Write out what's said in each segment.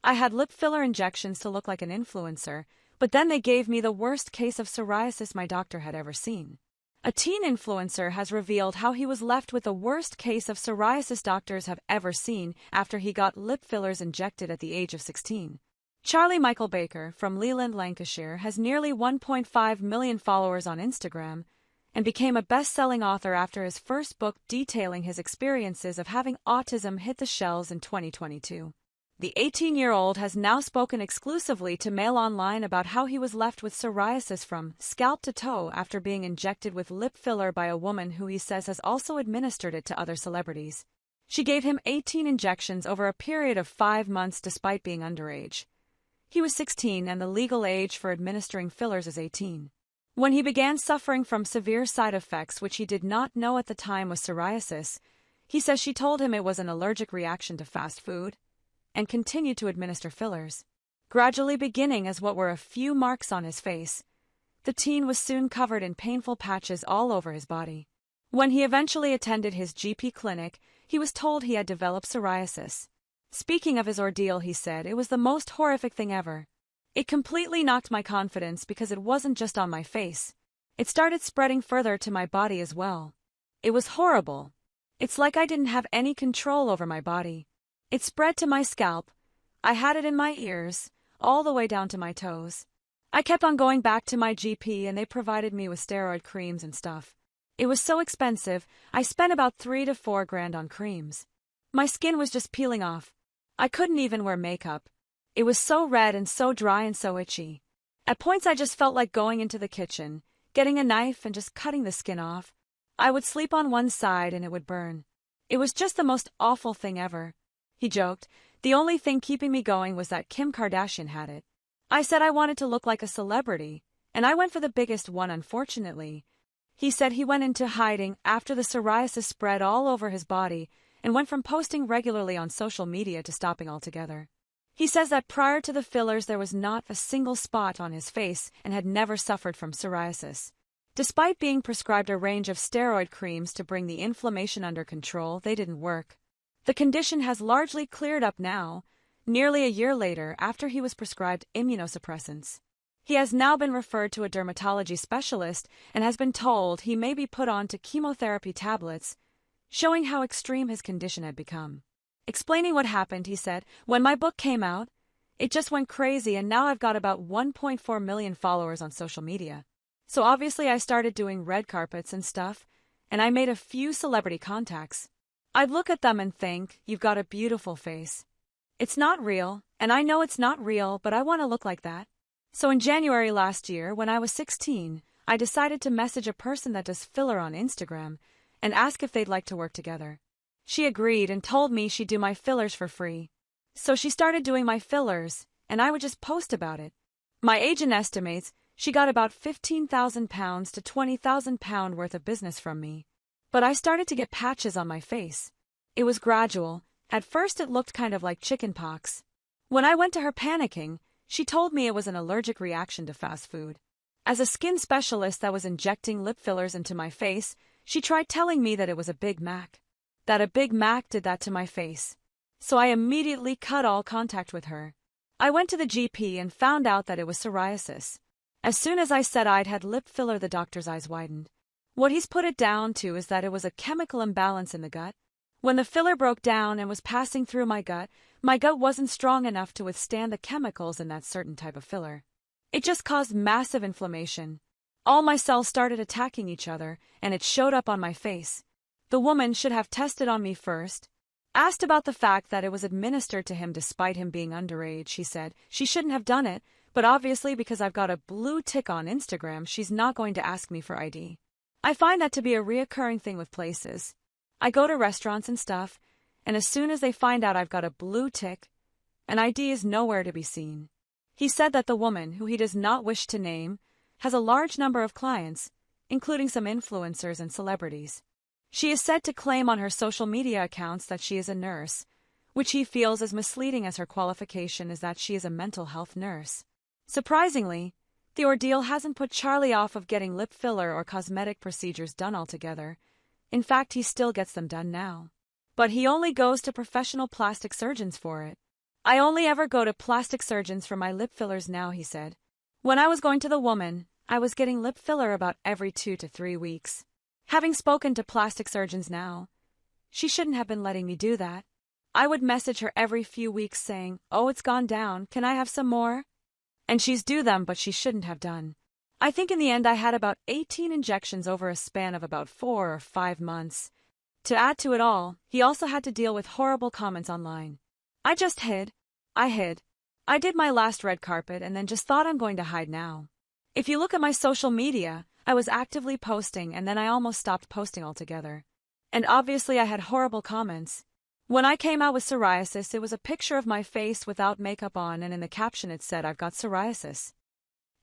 I had lip filler injections to look like an influencer, but then they gave me the worst case of psoriasis my doctor had ever seen. A teen influencer has revealed how he was left with the worst case of psoriasis doctors have ever seen after he got lip fillers injected at the age of 16. Charlie Michael Baker from Leland, Lancashire, has nearly 1.5 million followers on Instagram and became a best-selling author after his first book detailing his experiences of having autism hit the shelves in 2022. The 18-year-old has now spoken exclusively to Mail Online about how he was left with psoriasis from scalp to toe after being injected with lip filler by a woman who he says has also administered it to other celebrities. She gave him 18 injections over a period of 5 months despite being underage. He was 16 and the legal age for administering fillers is 18. When he began suffering from severe side effects which he did not know at the time was psoriasis, he says she told him it was an allergic reaction to fast food, and continued to administer fillers. Gradually beginning as what were a few marks on his face, the teen was soon covered in painful patches all over his body. When he eventually attended his GP clinic, he was told he had developed psoriasis. Speaking of his ordeal, he said, "It was the most horrific thing ever. It completely knocked my confidence because it wasn't just on my face. It started spreading further to my body as well. It was horrible. It's like I didn't have any control over my body. It spread to my scalp. I had it in my ears, all the way down to my toes. I kept on going back to my GP and they provided me with steroid creams and stuff. It was so expensive, I spent about $3 to $4 grand on creams. My skin was just peeling off. I couldn't even wear makeup. It was so red and so dry and so itchy. At points I just felt like going into the kitchen, getting a knife and just cutting the skin off. I would sleep on one side and it would burn. It was just the most awful thing ever." He joked, "The only thing keeping me going was that Kim Kardashian had it. I said I wanted to look like a celebrity, and I went for the biggest one unfortunately." He said he went into hiding after the psoriasis spread all over his body and went from posting regularly on social media to stopping altogether. He says that prior to the fillers there was not a single spot on his face and had never suffered from psoriasis. Despite being prescribed a range of steroid creams to bring the inflammation under control, they didn't work. The condition has largely cleared up now, nearly a year later after he was prescribed immunosuppressants. He has now been referred to a dermatology specialist and has been told he may be put on to chemotherapy tablets, showing how extreme his condition had become. Explaining what happened, he said, "When my book came out, it just went crazy and now I've got about 1.4 million followers on social media. So obviously I started doing red carpets and stuff, and I made a few celebrity contacts. I'd look at them and think, you've got a beautiful face. It's not real, and I know it's not real, but I want to look like that. So in January last year, when I was 16, I decided to message a person that does filler on Instagram and ask if they'd like to work together. She agreed and told me she'd do my fillers for free. So she started doing my fillers, and I would just post about it. My agent estimates she got about £15,000 to £20,000 worth of business from me. But I started to get patches on my face. It was gradual. At first it looked kind of like chicken pox. When I went to her panicking, she told me it was an allergic reaction to fast food. As a skin specialist that was injecting lip fillers into my face, she tried telling me that it was a Big Mac. That a Big Mac did that to my face. So I immediately cut all contact with her. I went to the GP and found out that it was psoriasis. As soon as I said I'd had lip filler, the doctor's eyes widened. What he's put it down to is that it was a chemical imbalance in the gut. When the filler broke down and was passing through my gut wasn't strong enough to withstand the chemicals in that certain type of filler. It just caused massive inflammation. All my cells started attacking each other, and it showed up on my face. The woman should have tested on me first. Asked about the fact that it was administered to him despite him being underage, she said she shouldn't have done it, but obviously because I've got a blue tick on Instagram, she's not going to ask me for ID. I find that to be a reoccurring thing with places. I go to restaurants and stuff, and as soon as they find out I've got a blue tick, an ID is nowhere to be seen." He said that the woman, who he does not wish to name, has a large number of clients, including some influencers and celebrities. She is said to claim on her social media accounts that she is a nurse, which he feels as misleading as her qualification is that she is a mental health nurse. Surprisingly, the ordeal hasn't put Charlie off of getting lip filler or cosmetic procedures done altogether. In fact, he still gets them done now. But he only goes to professional plastic surgeons for it. I only ever go to plastic surgeons for my lip fillers now, he said. When I was going to the woman, I was getting lip filler about every 2 to 3 weeks. Having spoken to plastic surgeons now, she shouldn't have been letting me do that. I would message her every few weeks saying, "Oh, it's gone down, can I have some more?" And she's do them, but she shouldn't have done. I think in the end I had about 18 injections over a span of about 4 or 5 months. To add to it all, he also had to deal with horrible comments online. I just hid. I hid. I did my last red carpet and then just thought I'm going to hide now. If you look at my social media, I was actively posting and then I almost stopped posting altogether. And obviously I had horrible comments. When I came out with psoriasis, it was a picture of my face without makeup on, and in the caption it said I've got psoriasis.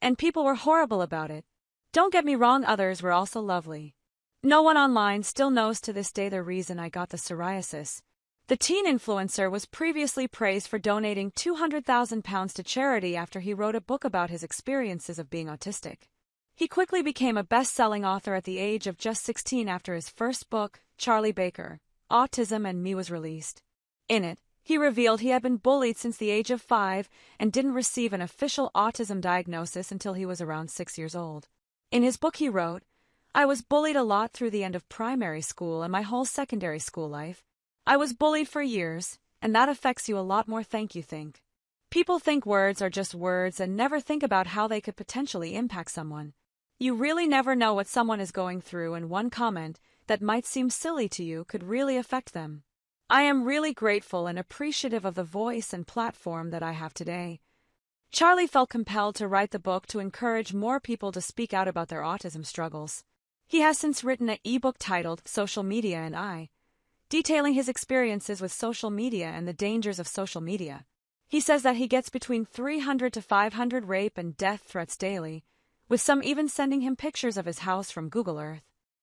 And people were horrible about it. Don't get me wrong, others were also lovely. No one online still knows to this day the reason I got the psoriasis. The teen influencer was previously praised for donating £200,000 to charity after he wrote a book about his experiences of being autistic. He quickly became a best-selling author at the age of just 16 after his first book, Charlie Baker, Autism and Me, was released. In it, he revealed he had been bullied since the age of 5 and didn't receive an official autism diagnosis until he was around 6 years old. In his book he wrote, "I was bullied a lot through the end of primary school and my whole secondary school life. I was bullied for years, and that affects you a lot more than you think. People think words are just words and never think about how they could potentially impact someone. You really never know what someone is going through, and one comment that might seem silly to you could really affect them. I am really grateful and appreciative of the voice and platform that I have today." Charlie felt compelled to write the book to encourage more people to speak out about their autism struggles. He has since written an e-book titled Social Media and I, detailing his experiences with social media and the dangers of social media. He says that he gets between 300 to 500 rape and death threats daily, with some even sending him pictures of his house from Google Earth.